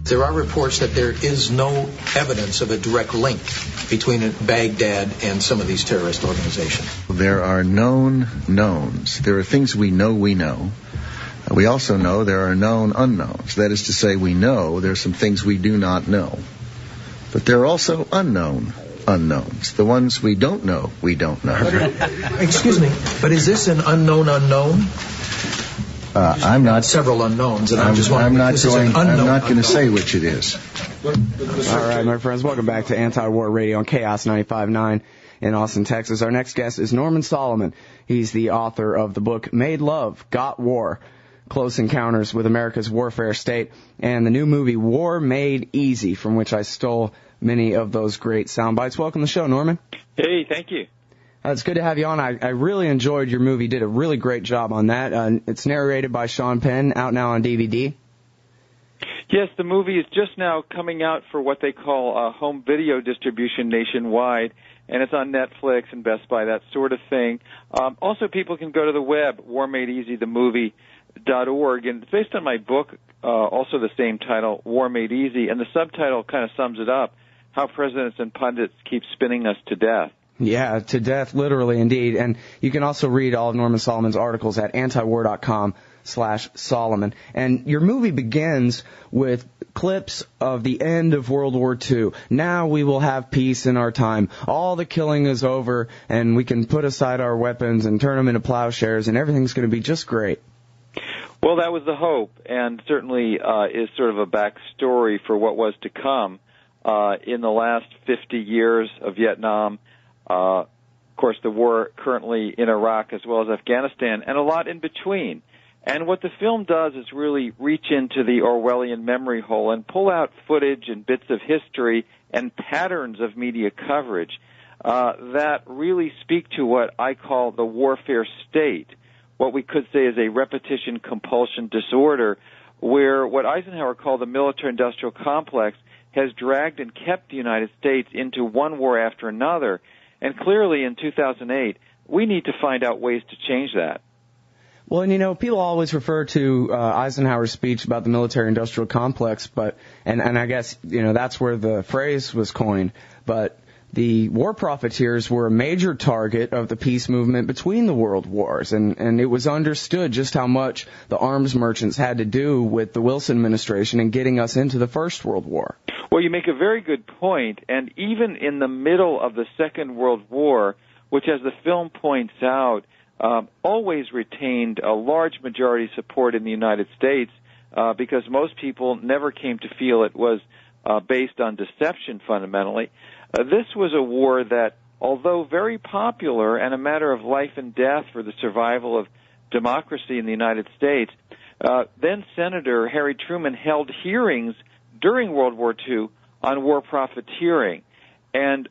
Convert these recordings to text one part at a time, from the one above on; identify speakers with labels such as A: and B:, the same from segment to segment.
A: There are reports that there is no evidence of a direct link between Baghdad and some of these terrorist organizations.
B: There are known knowns. There are things we know we know. We also know there are known unknowns. That is to say, we know there are some things we do not know. But there are also unknown unknowns. The ones we don't know, we don't know.
A: Excuse me, but is this an unknown unknown?
B: I'm not.
A: Several unknowns, and I'm just wondering.
B: I'm not going to say which it is.
C: All right, my friends, welcome back to Antiwar Radio on Chaos 95.9 in Austin, Texas. Our next guest is Norman Solomon. He's the author of the book Made Love, Got War, Close Encounters with America's Warfare State, and the new movie War Made Easy, from which I stole many of those great sound bites. Welcome to the show, Norman.
D: Hey, thank you.
C: It's good to have you on. I really enjoyed your movie. Did a really great job on that. It's narrated by Sean Penn, out now on DVD.
D: Yes, the movie is just now coming out for what they call home video distribution nationwide, and it's on Netflix and Best Buy, that sort of thing. Also, people can go to the web, warmadeeasythemovie.org, and it's based on my book, also the same title, War Made Easy, and the subtitle kind of sums it up, How Presidents and Pundits Keep Spinning Us to Death.
C: Yeah, to death, literally, indeed. And you can also read all of Norman Solomon's articles at antiwar.com/Solomon. And your movie begins with clips of the end of World War II. Now we will have peace in our time. All the killing is over, and we can put aside our weapons and turn them into plowshares, and everything's going to be just great.
D: Well, that was the hope, and certainly is sort of a backstory for what was to come in the last 50 years of Vietnam. Of course, the war currently in Iraq as well as Afghanistan, and a lot in between. And what the film does is really reach into the Orwellian memory hole and pull out footage and bits of history and patterns of media coverage that really speak to what I call the warfare state, what we could say is a repetition compulsion disorder, where what Eisenhower called the military-industrial complex has dragged and kept the United States into one war after another. And clearly, in 2008, we need to find out ways to change that.
C: Well, and people always refer to Eisenhower's speech about the military-industrial complex, but and I guess that's where the phrase was coined. But the war profiteers were a major target of the peace movement between the world wars, and it was understood just how much the arms merchants had to do with the Wilson administration in getting us into the First World War.
D: Well, you make a very good point, and even in the middle of the Second World War, which, as the film points out, always retained a large majority support in the United States because most people never came to feel it was based on deception fundamentally. This was a war that, although very popular and a matter of life and death for the survival of democracy in the United States, then Senator Harry Truman held hearings during World War II on war profiteering. And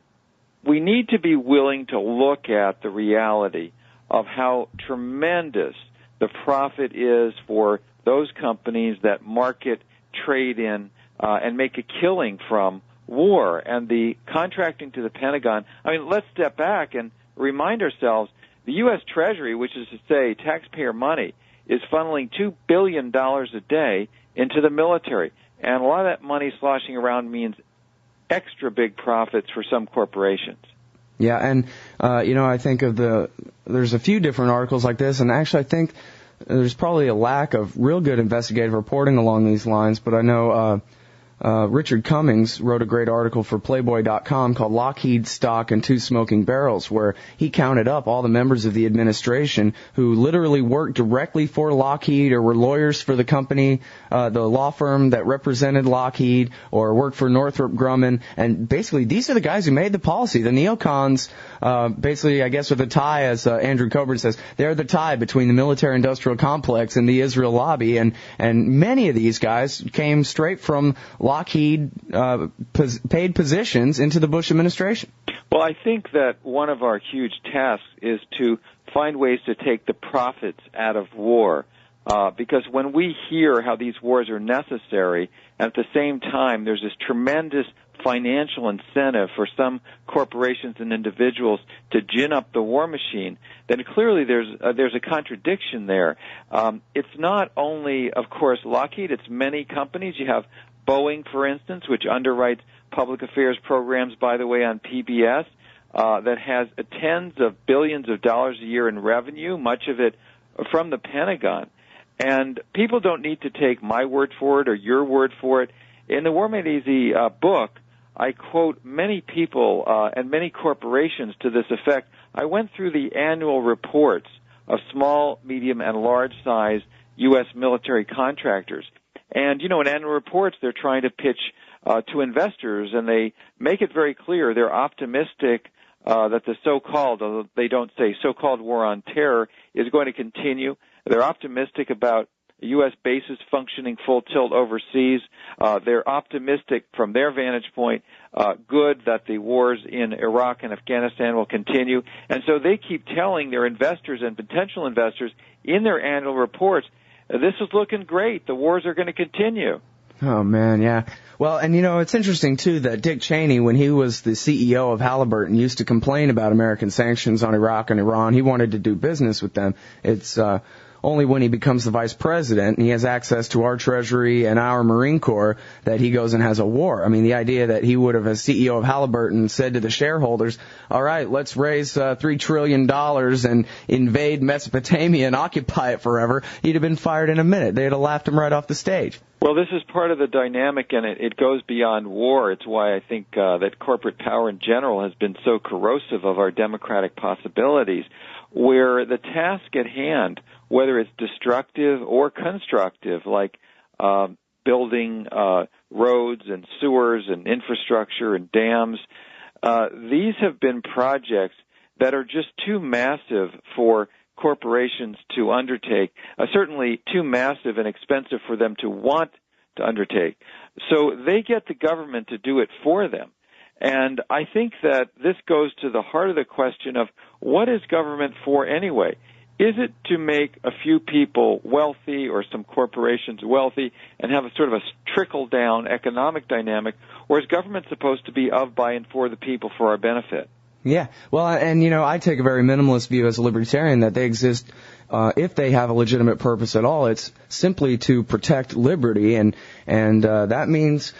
D: we need to be willing to look at the reality of how tremendous the profit is for those companies that market, trade in, and make a killing from war. And the contracting to the Pentagon, let's step back and remind ourselves, the U.S. Treasury, which is to say taxpayer money, is funneling $2 billion a day into the military. And a lot of that money sloshing around means extra big profits for some corporations.
C: Yeah, and, I think there's a few different articles like this, and actually I think there's probably a lack of real good investigative reporting along these lines, but I know Richard Cummings wrote a great article for Playboy.com called Lockheed Stock and Two Smoking Barrels, where he counted up all the members of the administration who literally worked directly for Lockheed or were lawyers for the company, the law firm that represented Lockheed, or worked for Northrop Grumman. And basically, these are the guys who made the policy. The neocons, basically, I guess with a tie, as Andrew Coburn says, they're the tie between the military-industrial complex and the Israel lobby. And many of these guys came straight from Lockheed paid positions into the Bush administration.
D: Well, I think that one of our huge tasks is to find ways to take the profits out of war. Because when we hear how these wars are necessary, and at the same time there's this tremendous financial incentive for some corporations and individuals to gin up the war machine, then clearly there's a contradiction there. It's not only, of course, Lockheed, it's many companies. You have Boeing, for instance, which underwrites public affairs programs, by the way, on PBS, that has tens of billions of dollars a year in revenue, much of it from the Pentagon. And people don't need to take my word for it or your word for it. In the War Made Easy book, I quote many people and many corporations to this effect. I went through the annual reports of small, medium, and large-size U.S. military contractors. And, in annual reports, they're trying to pitch to investors, and they make it very clear they're optimistic that the so-called, although they don't say so-called war on terror, is going to continue. They're optimistic about U.S. bases functioning full tilt overseas. They're optimistic from their vantage point, good that the wars in Iraq and Afghanistan will continue. And so they keep telling their investors and potential investors in their annual reports, this is looking great. The wars are going to continue.
C: Oh, man, yeah. Well, and it's interesting, too, that Dick Cheney, when he was the CEO of Halliburton, used to complain about American sanctions on Iraq and Iran. He wanted to do business with them. It's only when he becomes the vice president and he has access to our Treasury and our Marine Corps that he goes and has a war. I mean, the idea that he would have, as CEO of Halliburton, said to the shareholders, all right, let's raise $3 trillion and invade Mesopotamia and occupy it forever, he'd have been fired in a minute. They'd have laughed him right off the stage.
D: Well, this is part of the dynamic, and it goes beyond war. It's why I think that corporate power in general has been so corrosive of our democratic possibilities, where the task at hand, whether it's destructive or constructive, like building roads and sewers and infrastructure and dams, these have been projects that are just too massive for corporations to undertake, certainly too massive and expensive for them to want to undertake. So they get the government to do it for them. And I think that this goes to the heart of the question of what is government for anyway? Is it to make a few people wealthy or some corporations wealthy and have a sort of a trickle-down economic dynamic, or is government supposed to be of, by, and for the people for our benefit?
C: Yeah, well, and I take a very minimalist view as a libertarian that they exist, if they have a legitimate purpose at all, it's simply to protect liberty, and that means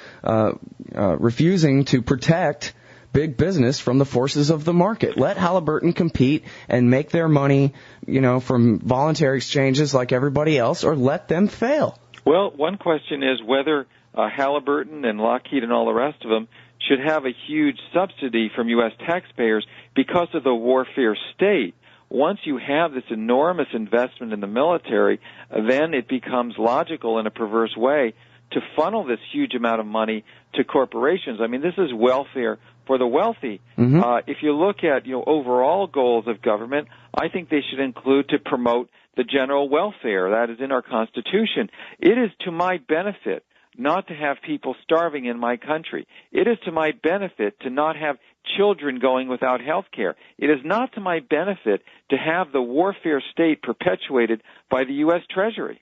C: refusing to protect big business from the forces of the market. Let Halliburton compete and make their money, from voluntary exchanges like everybody else, or let them fail.
D: Well, one question is whether Halliburton and Lockheed and all the rest of them should have a huge subsidy from U.S. taxpayers because of the warfare state. Once you have this enormous investment in the military, then it becomes logical in a perverse way to funnel this huge amount of money to corporations. I mean, this is welfare for the wealthy. Mm-hmm. If you look at overall goals of government, I think they should include to promote the general welfare that is in our Constitution. It is to my benefit not to have people starving in my country. It is to my benefit to not have children going without health care. It is not to my benefit to have the warfare state perpetuated by the U.S. Treasury.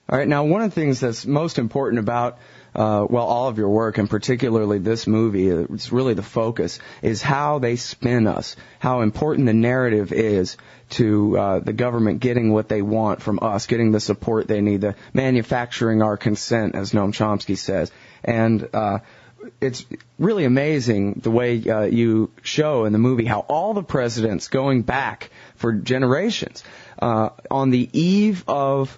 C: All right, now one of the things that's most important about, all of your work, and particularly this movie, it's really the focus, is how they spin us, how important the narrative is to the government getting what they want from us, getting the support they need, the manufacturing our consent, as Noam Chomsky says. And it's really amazing the way you show in the movie how all the presidents going back for generations, on the eve of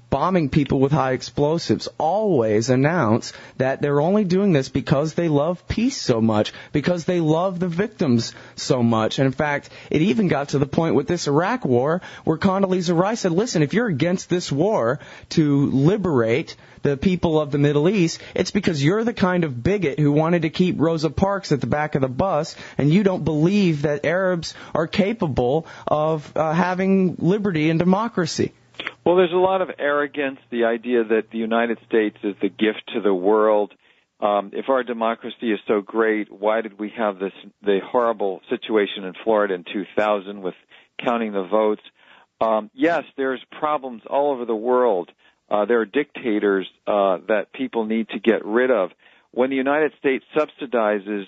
C: bombing people with high explosives, always announce that they're only doing this because they love peace so much, because they love the victims so much. And in fact, it even got to the point with this Iraq war where Condoleezza Rice said, listen, if you're against this war to liberate the people of the Middle East, it's because you're the kind of bigot who wanted to keep Rosa Parks at the back of the bus, and you don't believe that Arabs are capable of having liberty and democracy.
D: Well, there's a lot of arrogance, the idea that the United States is the gift to the world. If our democracy is so great, why did we have the horrible situation in Florida in 2000 with counting the votes? Yes, there's problems all over the world. There are dictators that people need to get rid of. When the United States subsidizes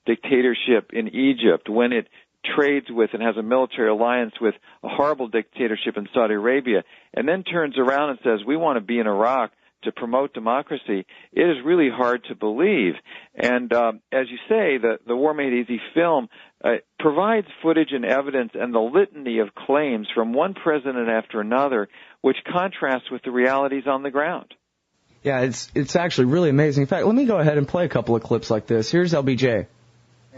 D: dictatorship in Egypt, when it trades with and has a military alliance with a horrible dictatorship in Saudi Arabia, and then turns around and says, we want to be in Iraq to promote democracy, it is really hard to believe. And as you say, the War Made Easy film provides footage and evidence and the litany of claims from one president after another, which contrasts with the realities on the ground.
C: Yeah, it's actually really amazing. In fact, let me go ahead and play a couple of clips like this. Here's LBJ.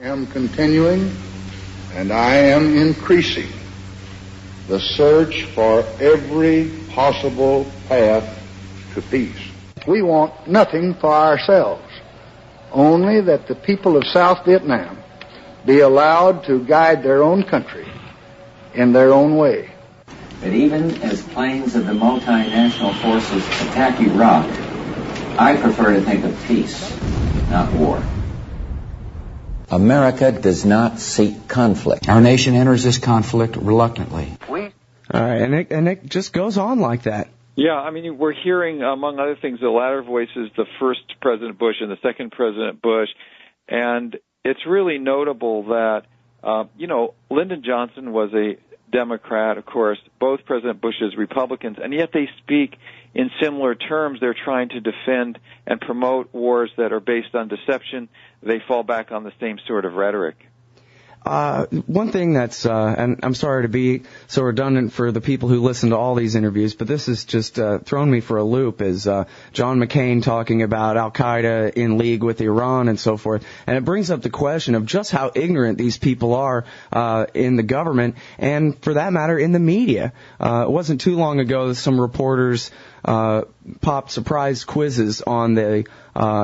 E: I am continuing and I am increasing the search for every possible path to peace. We want nothing for ourselves, only that the people of South Vietnam be allowed to guide their own country in their own way.
F: But even as planes of the multinational forces attack Iraq, I prefer to think of peace, not war.
G: America does not seek conflict. Our nation enters this conflict reluctantly.
C: All right, and it just goes on like that.
D: Yeah, I mean, we're hearing, among other things, the latter voices, the first President Bush and the second President Bush, and it's really notable that, Lyndon Johnson was a Democrat, of course, both President Bush's Republicans, and yet they speak in similar terms. They're trying to defend and promote wars that are based on deception. They fall back on the same sort of rhetoric.
C: One thing that's, and I'm sorry to be so redundant for the people who listen to all these interviews, but this has just thrown me for a loop, is John McCain talking about Al-Qaeda in league with Iran and so forth. And it brings up the question of just how ignorant these people are in the government and, for that matter, in the media. It wasn't too long ago that some reporters popped surprise quizzes on the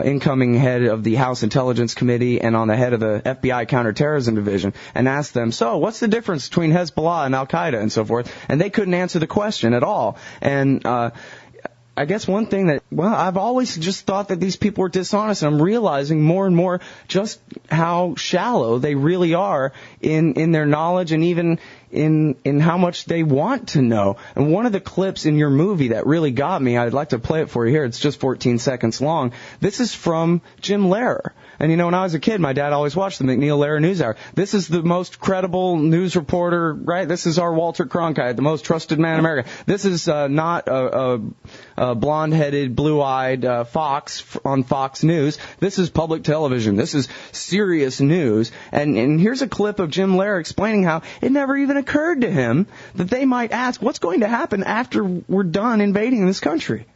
C: incoming head of the House Intelligence Committee and on the head of the FBI Counterterrorism Division and asked them, so what's the difference between Hezbollah and Al-Qaeda and so forth? And they couldn't answer the question at all. And I guess one thing that, I've always just thought that these people were dishonest, and I'm realizing more and more just how shallow they really are in their knowledge and even in how much they want to know. And one of the clips in your movie that really got me, I'd like to play it for you here. It's just 14 seconds long. This is from Jim Lehrer. And, when I was a kid, my dad always watched the McNeil Lehrer NewsHour. This is the most credible news reporter, right? This is our Walter Cronkite, the most trusted man in America. This is not a blonde-headed, blue-eyed Fox on Fox News. This is public television. This is serious news. And here's a clip of Jim Lehrer explaining how it never even occurred to him that they might ask, what's going to happen after we're done invading this country?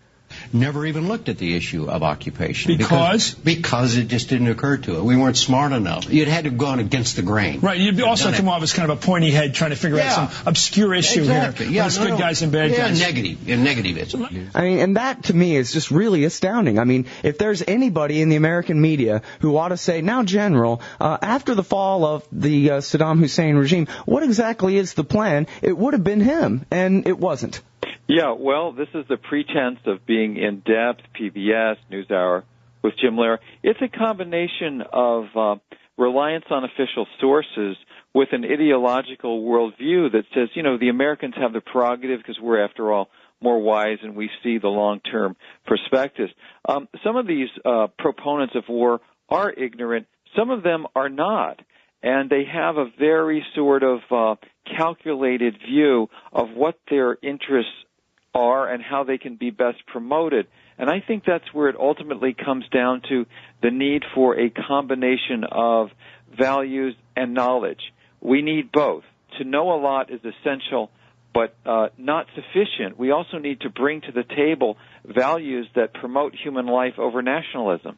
H: Never even looked at the issue of occupation.
I: Because
H: it just didn't occur to it. We weren't smart enough. It had to have gone against the grain.
I: Right. You'd also come off as kind of a pointy head trying to figure out some obscure issue here.
H: Yeah,
I: there's good guys and bad guys.
H: Negativism.
C: I mean, and that to me is just really astounding. I mean, if there's anybody in the American media who ought to say, now, General, after the fall of the Saddam Hussein regime, what exactly is the plan? It would have been him, and it wasn't.
D: Yeah, well, this is the pretense of being in-depth, PBS, NewsHour, with Jim Lehrer. It's a combination of reliance on official sources with an ideological worldview that says, the Americans have the prerogative because we're, after all, more wise and we see the long-term perspectives. Some of these proponents of war are ignorant. Some of them are not. And they have a very sort of calculated view of what their interests are and how they can be best promoted. And I think that's where it ultimately comes down to the need for a combination of values and knowledge. We need both. To know a lot is essential, but not sufficient. We also need to bring to the table values that promote human life over nationalism.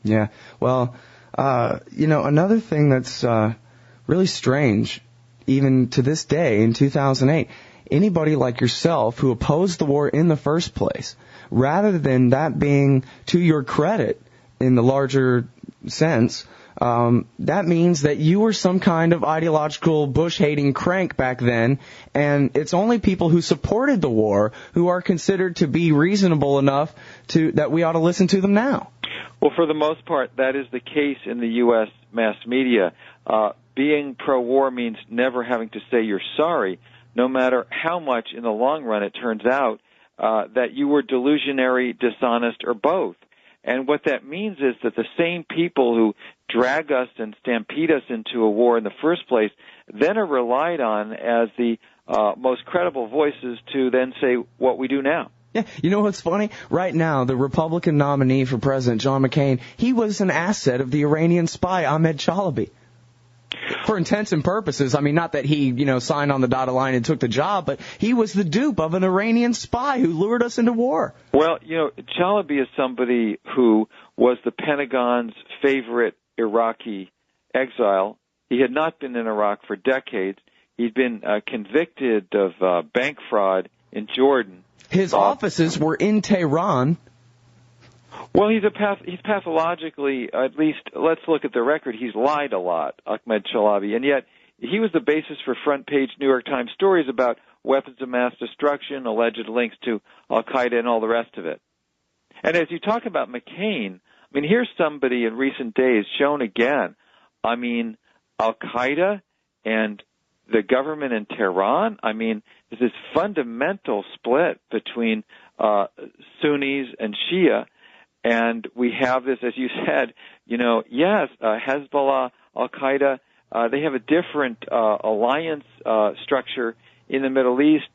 C: Yeah, well, another thing that's really strange, even to this day in 2008, anybody like yourself who opposed the war in the first place, rather than that being to your credit in the larger sense, that means that you were some kind of ideological Bush-hating crank back then, and it's only people who supported the war who are considered to be reasonable enough that we ought to listen to them now.
D: Well, for the most part, that is the case in the U.S. mass media. Being pro-war means never having to say you're sorry, no matter how much in the long run it turns out that you were delusionary, dishonest, or both. And what that means is that the same people who drag us and stampede us into a war in the first place then are relied on as the most credible voices to then say what we do now.
C: Yeah, you know what's funny? Right now, the Republican nominee for President, John McCain, he was an asset of the Iranian spy, Ahmed Chalabi. For intents and purposes, I mean, not that he, signed on the dotted line and took the job, but he was the dupe of an Iranian spy who lured us into war.
D: Well, Chalabi is somebody who was the Pentagon's favorite Iraqi exile. He had not been in Iraq for decades. He'd been convicted of bank fraud in Jordan.
C: His offices were in Tehran.
D: Well, he's pathologically, at least let's look at the record, he's lied a lot, Ahmed Chalabi, and yet he was the basis for front-page New York Times stories about weapons of mass destruction, alleged links to Al-Qaeda, and all the rest of it. And as you talk about McCain, here's somebody in recent days shown again, Al-Qaeda and the government in Tehran, there's this fundamental split between Sunnis and Shia, and we have this, as you said, Hezbollah, Al-Qaeda, they have a different alliance structure in the Middle East,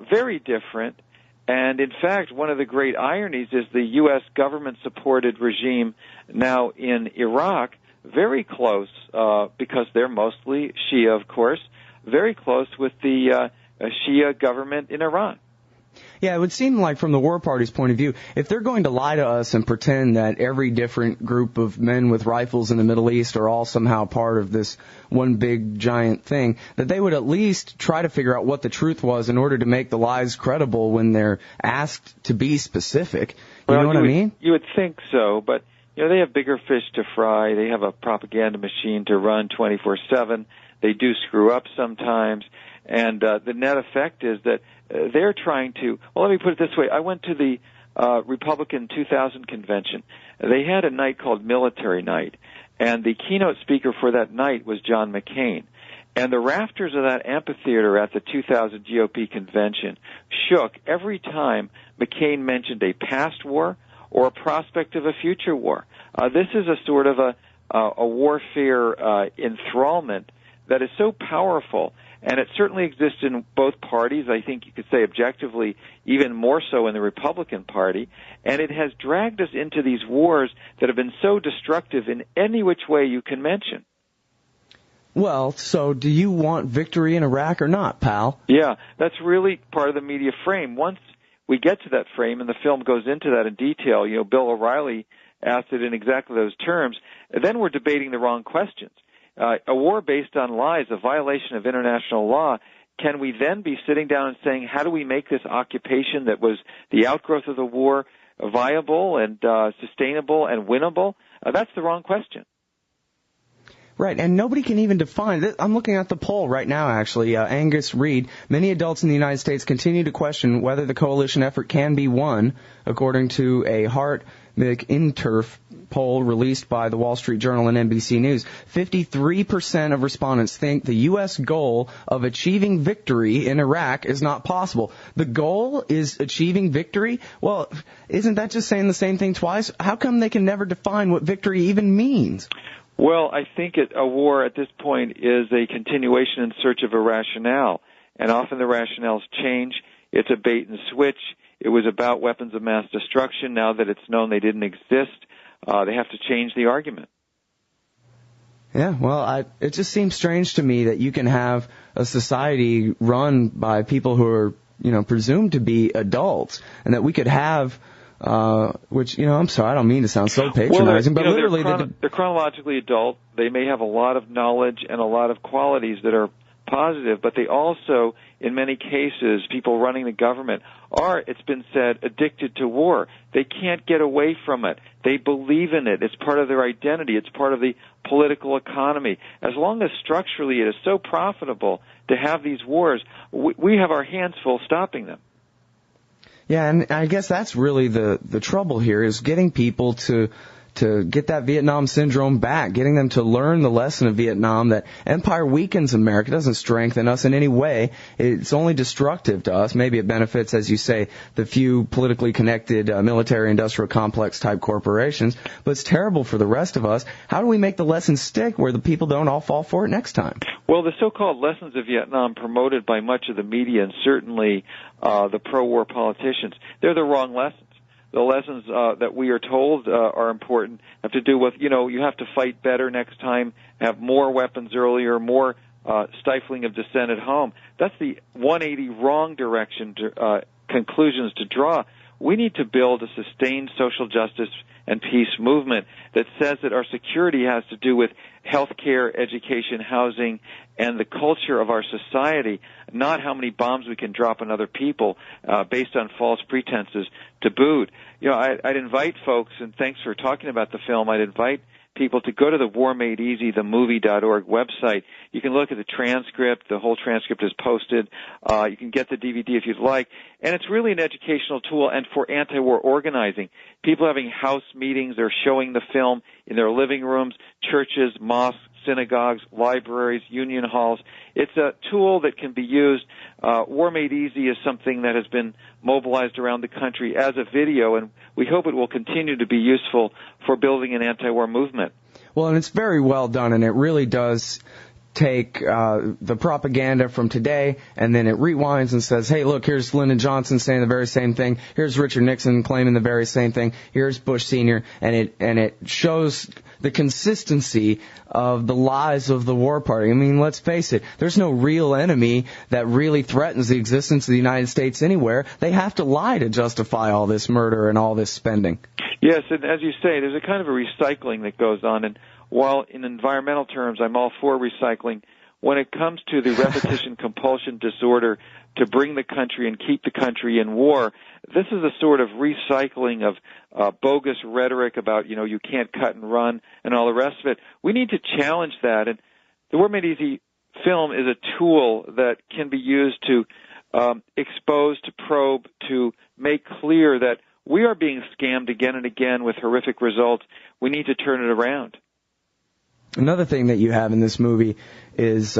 D: very different. And in fact, one of the great ironies is the U.S. government-supported regime now in Iraq, very close, because they're mostly Shia, of course, very close with the Shia government in Iran.
C: Yeah, it would seem like from the war party's point of view, if they're going to lie to us and pretend that every different group of men with rifles in the Middle East are all somehow part of this one big giant thing, that they would at least try to figure out what the truth was in order to make the lies credible when they're asked to be specific. You know what I mean?
D: You would think so, but they have bigger fish to fry. They have a propaganda machine to run 24/7. They do screw up sometimes. And the net effect is that they're trying to, well, let me put it this way. I went to the Republican 2000 convention. They had a night called Military Night, and the keynote speaker for that night was John McCain. And the rafters of that amphitheater at the 2000 GOP convention shook every time McCain mentioned a past war or a prospect of a future war. This is a sort of a warfare enthrallment that is so powerful. And it certainly exists in both parties. I think you could say objectively even more so in the Republican Party. And it has dragged us into these wars that have been so destructive in any which way you can mention.
C: Well, so do you want victory in Iraq or not, pal?
D: Yeah, that's really part of the media frame. Once we get to that frame, and the film goes into that in detail, Bill O'Reilly asked it in exactly those terms, then we're debating the wrong questions. A war based on lies, a violation of international law, can we then be sitting down and saying, how do we make this occupation that was the outgrowth of the war viable and sustainable and winnable? That's the wrong question.
C: Right, and nobody can even define it. I'm looking at the poll right now, actually. Angus Reid, many adults in the United States continue to question whether the coalition effort can be won, according to a Hart McInturf poll released by the Wall Street Journal and NBC News. 53% of respondents think the U.S. goal of achieving victory in Iraq is not possible. The goal is achieving victory? Well, isn't that just saying the same thing twice? How come they can never define what victory even means?
D: Well, I think a war at this point is a continuation in search of a rationale, and often the rationales change. It's a bait and switch. It was about weapons of mass destruction. Now that it's known they didn't exist, they have to change the argument.
C: Yeah, well, it just seems strange to me that you can have a society run by people who are, presumed to be adults, and that we could have which, I'm sorry, I don't mean to sound so patronizing, but literally...
D: They're chronologically adult. They may have a lot of knowledge and a lot of qualities that are positive, but they also, in many cases, people running the government are, it's been said, addicted to war. They can't get away from it. They believe in it. It's part of their identity. It's part of the political economy. As long as structurally it is so profitable to have these wars, we have our hands full stopping them.
C: Yeah, and I guess that's really the trouble here, is getting people to to get that Vietnam syndrome back, getting them to learn the lesson of Vietnam, that empire weakens America, doesn't strengthen us in any way. It's only destructive to us. Maybe it benefits, as you say, the few politically connected military-industrial complex type corporations, but it's terrible for the rest of us. How do we make the lesson stick where the people don't all fall for it next time?
D: Well, the so-called lessons of Vietnam promoted by much of the media and certainly the pro-war politicians, they're the wrong lessons. The lessons that we are told are important have to do with, you have to fight better next time, have more weapons earlier, more stifling of dissent at home. That's the 180 wrong direction conclusions to draw. We need to build a sustained social justice and peace movement that says that our security has to do with health care, education, housing, and the culture of our society, not how many bombs we can drop on other people based on false pretenses to boot. I'd invite folks, and thanks for talking about the film, I'd invite people to go to the War Made Easy, the movie.org website. You can look at the transcript. The whole transcript is posted. You can get the DVD if you'd like. And it's really an educational tool and for anti-war organizing. People having house meetings, they're showing the film in their living rooms, churches, mosques, synagogues, libraries, union halls. It's a tool that can be used. War Made Easy is something that has been mobilized around the country as a video, and we hope it will continue to be useful for building an anti-war movement.
C: Well, and it's very well done, and it really does take the propaganda from today, and then it rewinds and says, hey, look, here's Lyndon Johnson saying the very same thing. Here's Richard Nixon claiming the very same thing. Here's Bush Sr., and it shows the consistency of the lies of the war party. I mean, let's face it, there's no real enemy that really threatens the existence of the United States anywhere. They have to lie to justify all this murder and all this spending.
D: Yes, and as you say, there's a kind of a recycling that goes on, and while in environmental terms I'm all for recycling, when it comes to the repetition compulsion disorder to bring the country and keep the country in war, this is a sort of recycling of bogus rhetoric about, you can't cut and run and all the rest of it. We need to challenge that, and the War Made Easy film is a tool that can be used to expose, to probe, to make clear that we are being scammed again and again with horrific results. We need to turn it around.
C: Another thing that you have in this movie is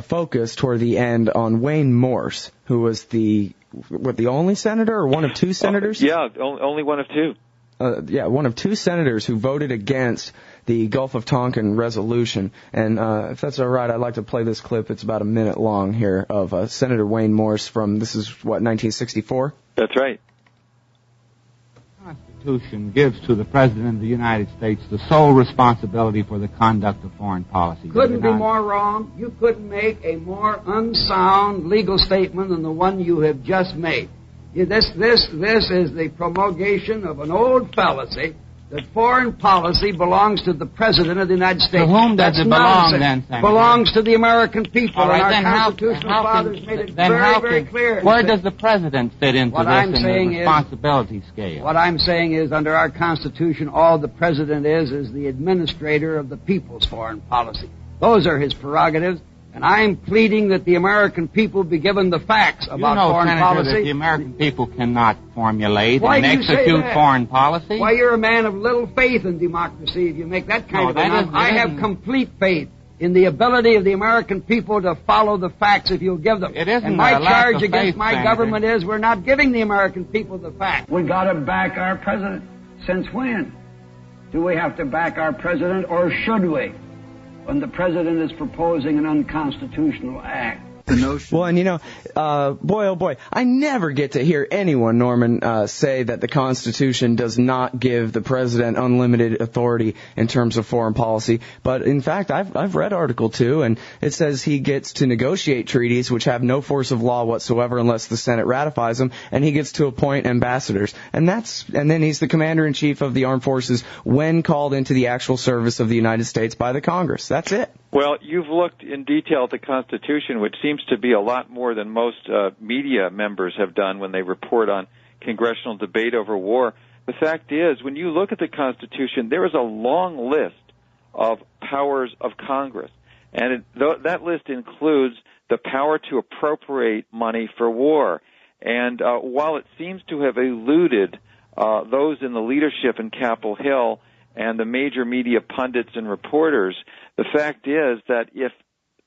C: focus toward the end on Wayne Morse, who was the only senator or one of two senators?
D: Only one of two.
C: One of two senators who voted against the Gulf of Tonkin resolution. And if that's all right, I'd like to play this clip. It's about a minute long here of Senator Wayne Morse from, 1964?
D: That's right.
J: The Constitution gives to the President of the United States the sole responsibility for the conduct of foreign policy.
K: Couldn't be more wrong. You couldn't make a more unsound legal statement than the one you have just made. This is the promulgation of an old fallacy that foreign policy belongs to the President of the United States.
J: To whom does it belong, then, Senator?
K: Belongs to the American people.
J: All right,
K: and our constitutional fathers made it very clear.
J: Where does the President fit into this in the responsibility scale?
K: What I'm saying is, under our Constitution, all the President is the administrator of the people's foreign policy. Those are his prerogatives. And I'm pleading that the American people be given the facts about foreign
J: Senator,
K: policy.
J: That the American people cannot formulate and execute foreign policy.
K: Why, you're a man of little faith in democracy if you make that kind of announcement. I have complete faith in the ability of the American people to follow the facts if you'll give them.
J: It isn't
K: and my charge against
J: faith,
K: my
J: Senator.
K: government is we're not giving the American people the facts.
L: We got to back our president. Since when? Do we have to back our president, or should we? When the president is proposing an unconstitutional act.
C: Well, and boy, oh boy, I never get to hear anyone, Norman, say that the Constitution does not give the president unlimited authority in terms of foreign policy. But in fact, I've read Article 2, and it says he gets to negotiate treaties which have no force of law whatsoever unless the Senate ratifies them, and he gets to appoint ambassadors. And then he's the commander-in-chief of the armed forces when called into the actual service of the United States by the Congress. That's it.
D: Well, you've looked in detail at the Constitution, which seems to be a lot more than most media members have done when they report on congressional debate over war. The fact is, when you look at the Constitution, there is a long list of powers of Congress. And that list includes the power to appropriate money for war. And while it seems to have eluded those in the leadership in Capitol Hill and the major media pundits and reporters, the fact is that if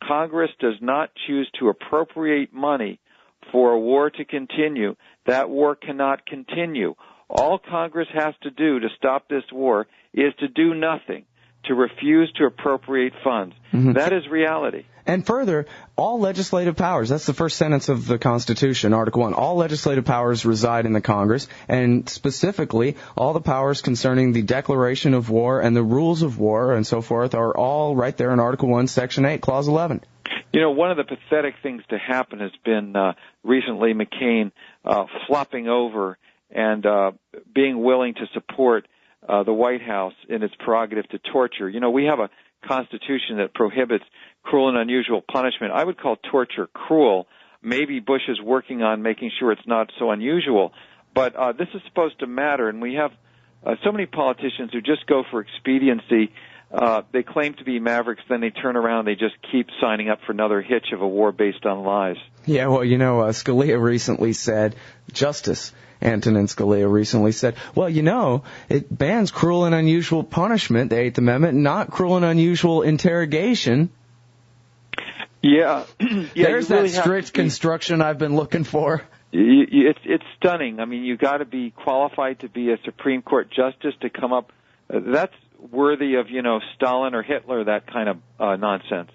D: Congress does not choose to appropriate money for a war to continue, that war cannot continue. All Congress has to do to stop this war is to do nothing, to refuse to appropriate funds. Mm-hmm. That is reality.
C: And further, all legislative powers, that's the first sentence of the Constitution, Article 1, all legislative powers reside in the Congress, and specifically, all the powers concerning the declaration of war and the rules of war and so forth are all right there in Article 1, Section 8, Clause 11.
D: You know, one of the pathetic things to happen has been recently McCain flopping over and being willing to support the White House in its prerogative to torture. You know, we have a Constitution that prohibits cruel and unusual punishment. I would call torture cruel. Maybe Bush is working on making sure it's not so unusual. But this is supposed to matter, and we have so many politicians who just go for expediency. They claim to be mavericks, then they turn around and they just keep signing up for another hitch of a war based on lies.
C: Yeah, well, you know, Scalia recently said, Justice Antonin Scalia recently said, well, you know, it bans cruel and unusual punishment, the Eighth Amendment, not cruel and unusual interrogation.
D: Yeah.
C: There's that strict construction I've been looking for.
D: It's stunning. I mean, you got to be qualified to be a Supreme Court justice to come up. That's worthy of, you know, Stalin or Hitler, that kind of nonsense.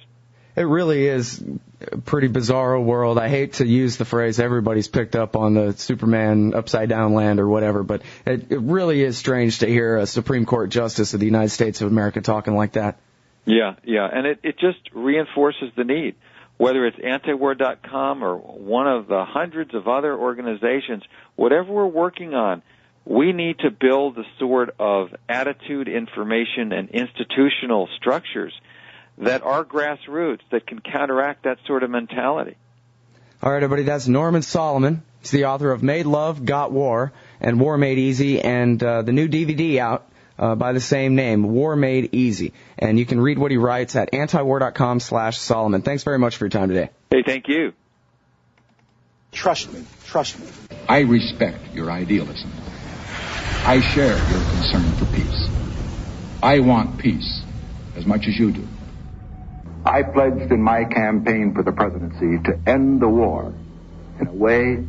D: It
C: really is a pretty bizarro world. I hate to use the phrase everybody's picked up on the Superman upside down land or whatever, but it really is strange to hear a Supreme Court justice of the United States of America talking like that.
D: Yeah, and it just reinforces the need. Whether it's antiwar.com or one of the hundreds of other organizations, whatever we're working on, we need to build the sort of attitude, information, and institutional structures that are grassroots, that can counteract that sort of mentality.
C: All right, everybody, that's Norman Solomon. He's the author of Made Love, Got War, and War Made Easy, and the new DVD out by the same name, War Made Easy. And you can read what he writes at antiwar.com/Solomon. Thanks very much for your time today.
D: Hey, thank you.
M: Trust me.
N: I respect your idealism. I share your concern for peace. I want peace as much as you do.
E: I pledged in my campaign for the presidency to end the war in a way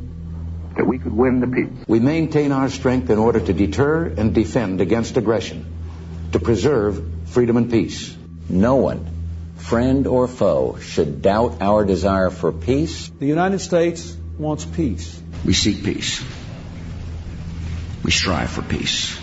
E: that we could win the peace.
G: We maintain our strength in order to deter and defend against aggression, to preserve freedom and peace.
O: No one, friend or foe, should doubt our desire for peace.
P: The United States wants peace.
G: We seek peace. We strive for peace.